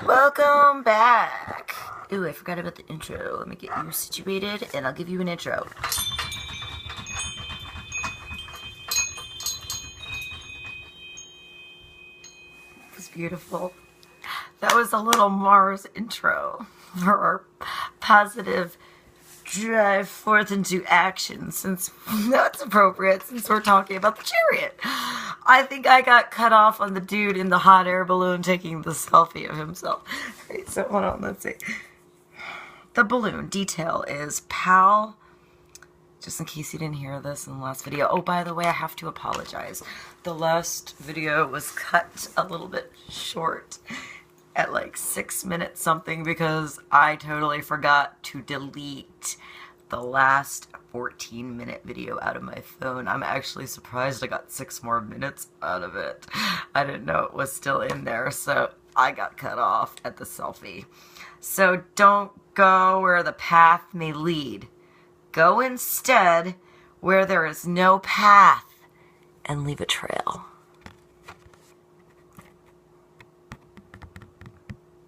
Welcome back. Ooh, I forgot about the intro. Let me get you situated and I'll give you an intro. It was beautiful. That was a little Mars intro for our positive drive forth into action, since that's appropriate since we're talking about the chariot. I think I got cut off on the dude in the hot air balloon taking the selfie of himself. Right, so hold on, let's see. The balloon detail is pal, just in case you didn't hear this in the last video. Oh, by the way, I have to apologize. The last video was cut a little bit short at like 6 minutes something because I totally forgot to delete the last 14-minute video out of my phone. I'm actually surprised I got 6 more minutes out of it. I didn't know it was still in there, so I got cut off at the selfie. So don't go where the path may lead. Go instead where there is no path and leave a trail.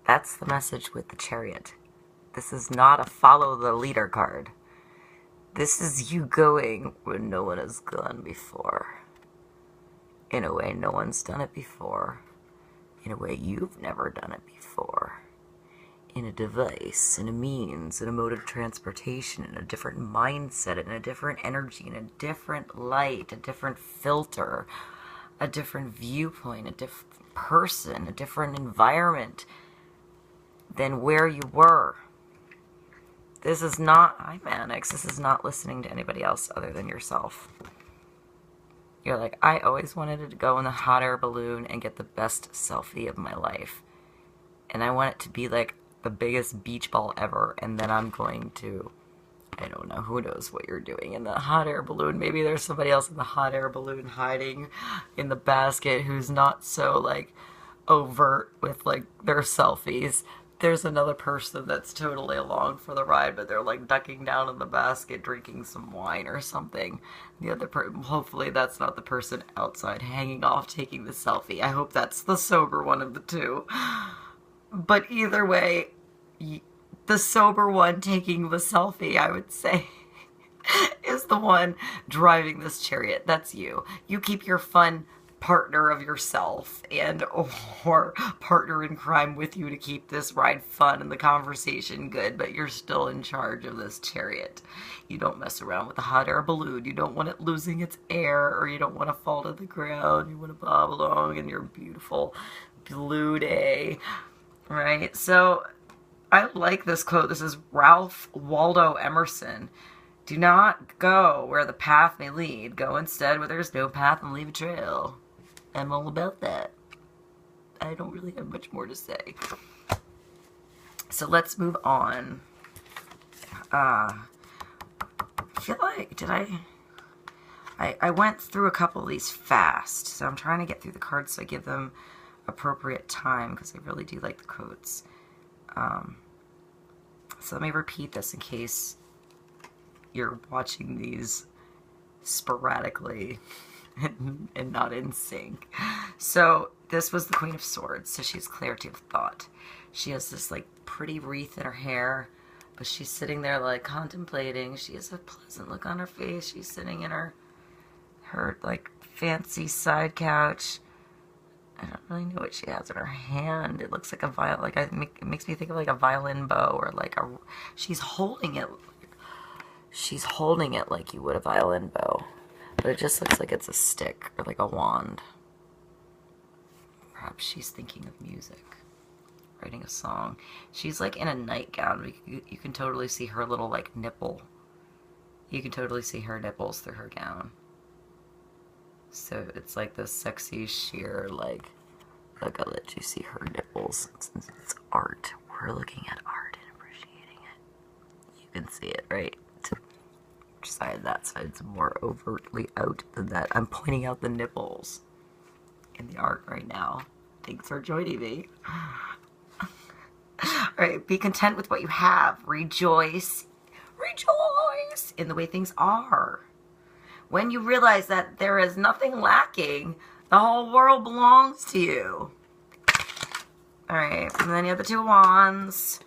That's the message with the chariot. This is not a follow the leader card. This is you going where no one has gone before. In a way no one's done it before. In a way you've never done it before. In a device, in a means, in a mode of transportation, in a different mindset, in a different energy, in a different light, a different filter, a different viewpoint, a different person, a different environment than where you were. This is not, I'm Annex, this is not listening to anybody else other than yourself. You're like, I always wanted to go in the hot air balloon and get the best selfie of my life. And I want it to be like the biggest beach ball ever, and then I'm going to, I don't know, who knows what you're doing in the hot air balloon. Maybe there's somebody else in the hot air balloon hiding in the basket who's not so like overt with like their selfies. There's another person that's totally along for the ride, but they're like ducking down in the basket drinking some wine or something. The other person, hopefully that's not the person outside hanging off taking the selfie. I hope that's the sober one of the two. But either way, the sober one taking the selfie, I would say, is the one driving this chariot. That's you. You keep your fun partner of yourself and or partner in crime with you to keep this ride fun and the conversation good, but you're still in charge of this chariot. You don't mess around with the hot air balloon. You don't want it losing its air, or you don't want to fall to the ground. You want to bob along in your beautiful blue day. Right? So I like this quote. This is Ralph Waldo Emerson. Do not go where the path may lead. Go instead where there's no path and leave a trail. I'm all about that. I don't really have much more to say. So let's move on. I feel like, I went through a couple of these fast, so I'm trying to get through the cards so I give them appropriate time, because I really do like the quotes. So let me repeat this in case you're watching these sporadically and not in sync. So this was the Queen of Swords, so she's clarity of thought. She has this like pretty wreath in her hair, but she's sitting there like contemplating. She has a pleasant look on her face. She's sitting in her like fancy side couch. I don't really know what she has in her hand. It looks like a violin. Like it makes me think of like a violin bow, or like she's holding it. She's holding it like you would a violin bow, but it just looks like it's a stick or like a wand. Perhaps she's thinking of music, writing a song. She's like in a nightgown. You can totally see her little like nipple. You can totally see her nipples through her gown. So it's like this sexy sheer, like, look, I'll let you see her nipples. Since it's art, we're looking at art and appreciating it. You can see it, right? Side, that side's more overtly out than that. I'm pointing out the nipples in the art right now. Thanks for joining me. Alright, be content with what you have. Rejoice in the way things are. When you realize that there is nothing lacking, the whole world belongs to you. Alright, and then you have the 2 wands.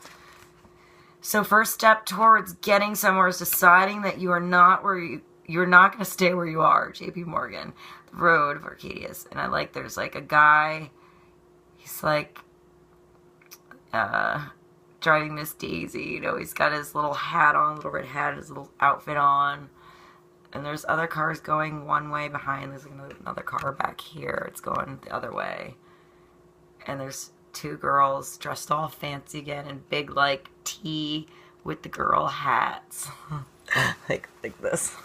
So first step towards getting somewhere is deciding that you are not where you're not going to stay where you are. J.P. Morgan. The Road of Arcadius. And I like, there's like a guy, he's like driving Miss Daisy, you know, he's got his little hat on, little red hat, his little outfit on. And there's other cars going one way behind. There's another car back here. It's going the other way. And there's 2 girls dressed all fancy again in big, like, tea with the girl hats. like this.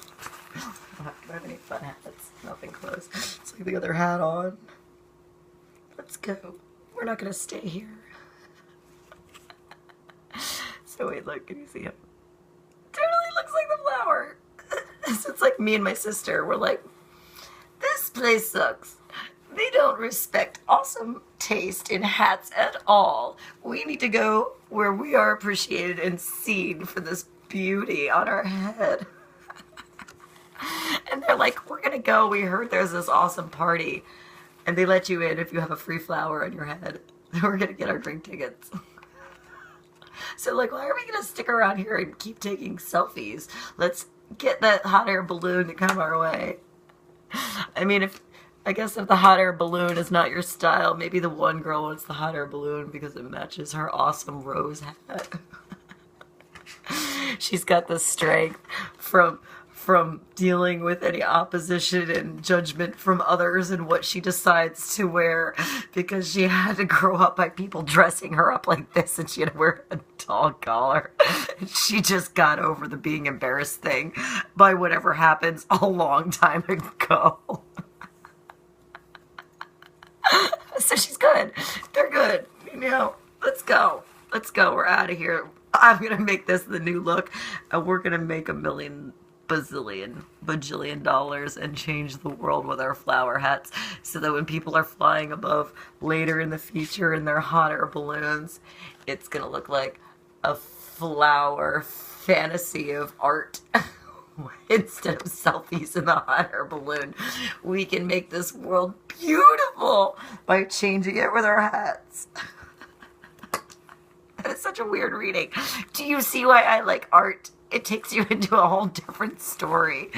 I don't have any fun hats. Nothing close. It's like the other hat on. Let's go. We're not going to stay here. So wait, look. Can you see him? Totally looks like the flower. So it's like me and my sister. We're like, this place sucks. They don't respect awesome taste in hats at all. We need to go where we are appreciated and seen for this beauty on our head. And they're like, we're gonna go. We heard there's this awesome party. And they let you in if you have a free flower on your head. We're gonna get our drink tickets. So like, why are we gonna stick around here and keep taking selfies? Let's get that hot air balloon to come our way. I mean, I guess if the hot air balloon is not your style, maybe the one girl wants the hot air balloon because it matches her awesome rose hat. She's got the strength from dealing with any opposition and judgment from others and what she decides to wear, because she had to grow up by people dressing her up like this, and she had to wear a dog collar. And she just got over the being embarrassed thing by whatever happens a long time ago. So she's good. They're good. You know, let's go. Let's go. We're out of here. I'm going to make this the new look, and we're going to make $1 bajillion dollars and change the world with our flower hats, so that when people are flying above later in the future in their hot air balloons, it's going to look like a flower fantasy of art. Instead of selfies in the hot air balloon, we can make this world beautiful by changing it with our hats. That is such a weird reading. Do you see why I like art? It takes you into a whole different story.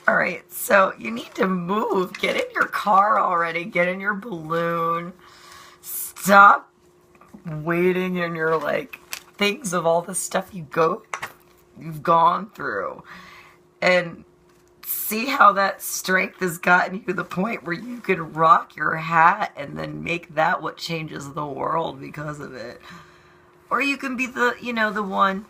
Alright, so you need to move. Get in your car already. Get in your balloon. Stop waiting in your, like, things of all the stuff you've gone through. And see how that strength has gotten you to the point where you can rock your hat and then make that what changes the world because of it. Or you can be the, you know, the one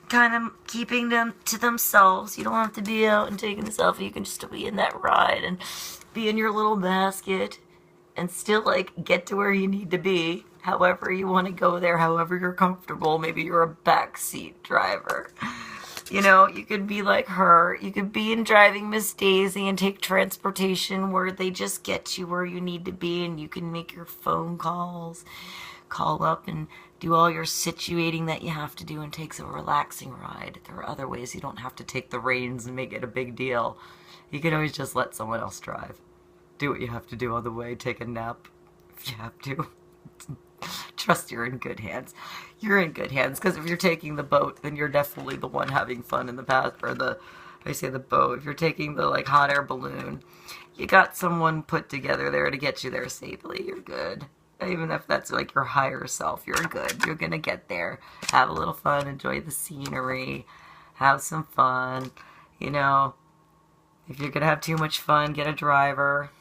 kind of keeping them to themselves. You don't have to be out and taking a selfie. You can just be in that ride and be in your little basket and still, like, get to where you need to be. However you want to go there, however you're comfortable. Maybe you're a backseat driver. You know, you could be like her. You could be in driving Miss Daisy and take transportation where they just get you where you need to be, and you can make your phone calls, call up and do all your situating that you have to do, and takes a relaxing ride. There are other ways you don't have to take the reins and make it a big deal. You can always just let someone else drive. Do what you have to do on the way. Take a nap if you have to. Trust you're in good hands. You're in good hands, because if you're taking the boat, then you're definitely the one having fun in the past, or the boat. If you're taking the, like, hot air balloon, you got someone put together there to get you there safely. You're good. Even if that's, like, your higher self, you're good. You're gonna get there. Have a little fun. Enjoy the scenery. Have some fun. You know, if you're gonna have too much fun, get a driver.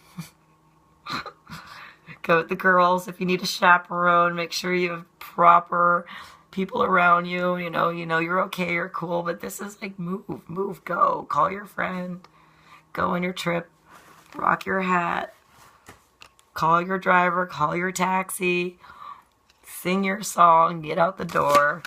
Go with the girls. If you need a chaperone, make sure you have proper people around you. You know you're okay, you're cool, but this is like move, go. Call your friend. Go on your trip. Rock your hat. Call your driver. Call your taxi. Sing your song. Get out the door.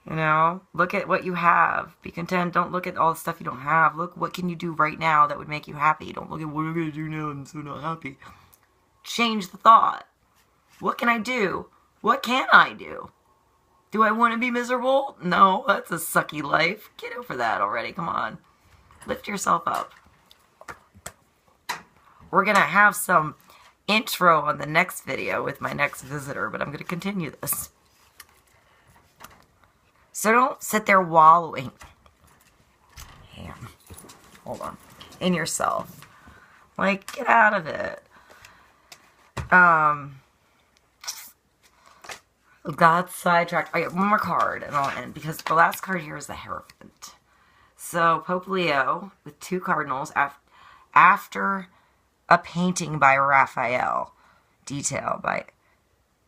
You know, look at what you have. Be content. Don't look at all the stuff you don't have. Look, what can you do right now that would make you happy? Don't look at what am I going to do now I'm so not happy. Change the thought. What can I do? What can I do? Do I want to be miserable? No, that's a sucky life. Get over that already. Come on. Lift yourself up. We're going to have some intro on the next video with my next visitor, but I'm going to continue this. So don't sit there wallowing. Damn. Hold on. In yourself. Like, get out of it. Got sidetracked. I got one more card and I'll end, because the last card here is the Hierophant. So Pope Leo with 2 cardinals after a painting by Raphael, detail by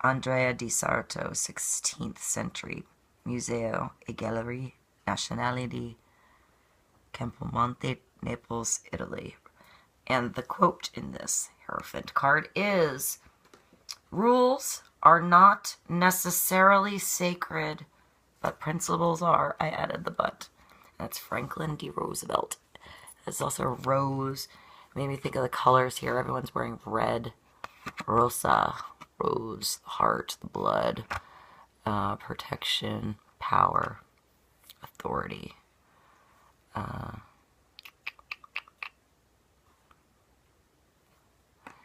Andrea di Sarto, 16th century, Museo e Gallerie Nazionale di Campomonte, Naples, Italy. And the quote in this Hierophant card is, "Rules are not necessarily sacred, but principles are." I added the but. That's Franklin D. Roosevelt. There's also a rose. Made me think of the colors here. Everyone's wearing red. Rosa, rose, heart, the blood, protection, power, authority.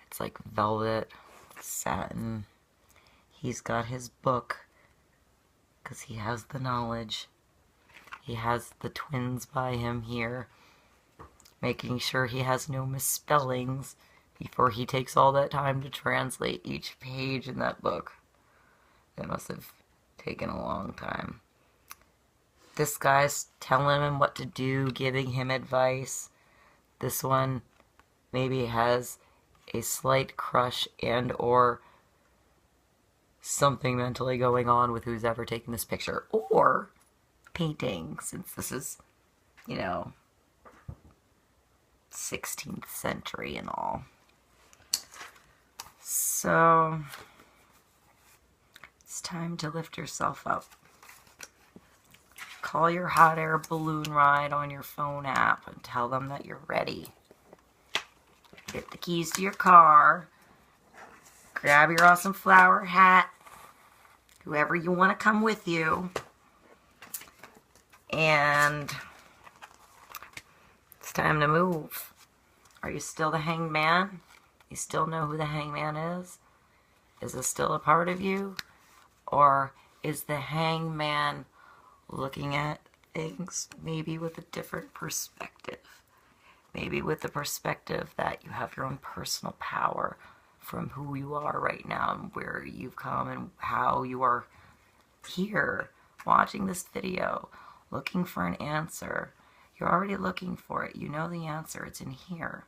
It's like velvet, satin. He's got his book because he has the knowledge. He has the twins by him here, making sure he has no misspellings before he takes all that time to translate each page in that book. That must have taken a long time. This guy's telling him what to do, giving him advice. This one maybe has a slight crush and or something mentally going on with who's ever taking this picture. Or painting, since this is, you know, 16th century and all. So it's time to lift yourself up. Call your hot air balloon ride on your phone app and tell them that you're ready. Get the keys to your car. Grab your awesome flower hat. Whoever you want to come with you. And it's time to move. Are you still the hangman? You still know who the hangman is? Is this still a part of you? Or is the hangman looking at things maybe with a different perspective? Maybe with the perspective that you have your own personal power from who you are right now and where you've come and how you are here watching this video, looking for an answer. You're already looking for it. You know the answer. It's in here.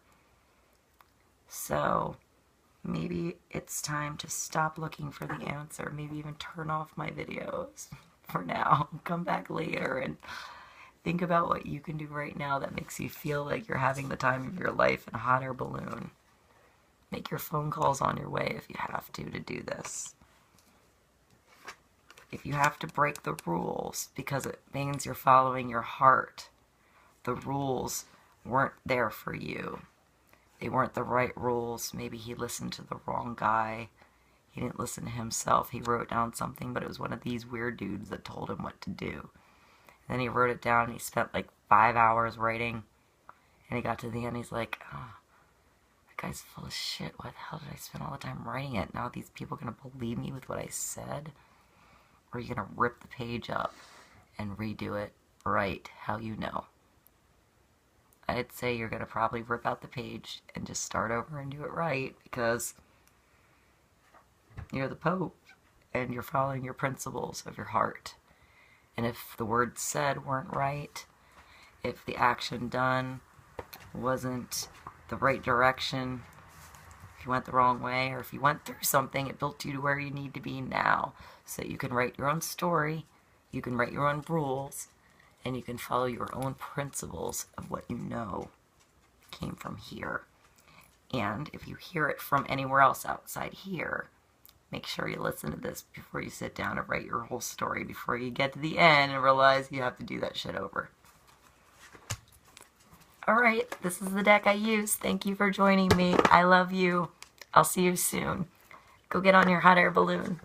So maybe it's time to stop looking for the answer. Maybe even turn off my videos for now. Come back later and think about what you can do right now that makes you feel like you're having the time of your life in a hot air balloon. Make your phone calls on your way if you have to do this. If you have to break the rules because it means you're following your heart, the rules weren't there for you. They weren't the right rules. Maybe he listened to the wrong guy. He didn't listen to himself. He wrote down something, but it was one of these weird dudes that told him what to do. And then he wrote it down and he spent like 5 hours writing. And he got to the end, he's like, oh, that guy's full of shit. Why the hell did I spend all the time writing it? Now are these people going to believe me with what I said? Or are you going to rip the page up and redo it right how you know? I'd say you're going to probably rip out the page and just start over and do it right, because you're the Pope and you're following your principles of your heart. And if the words said weren't right, if the action done wasn't the right direction, if you went the wrong way, or if you went through something, it built you to where you need to be now, so that you can write your own story, you can write your own rules, and you can follow your own principles of what you know came from here. And if you hear it from anywhere else outside here, make sure you listen to this before you sit down and write your whole story, before you get to the end and realize you have to do that shit over. Alright, this is the deck I use. Thank you for joining me. I love you. I'll see you soon. Go get on your hot air balloon.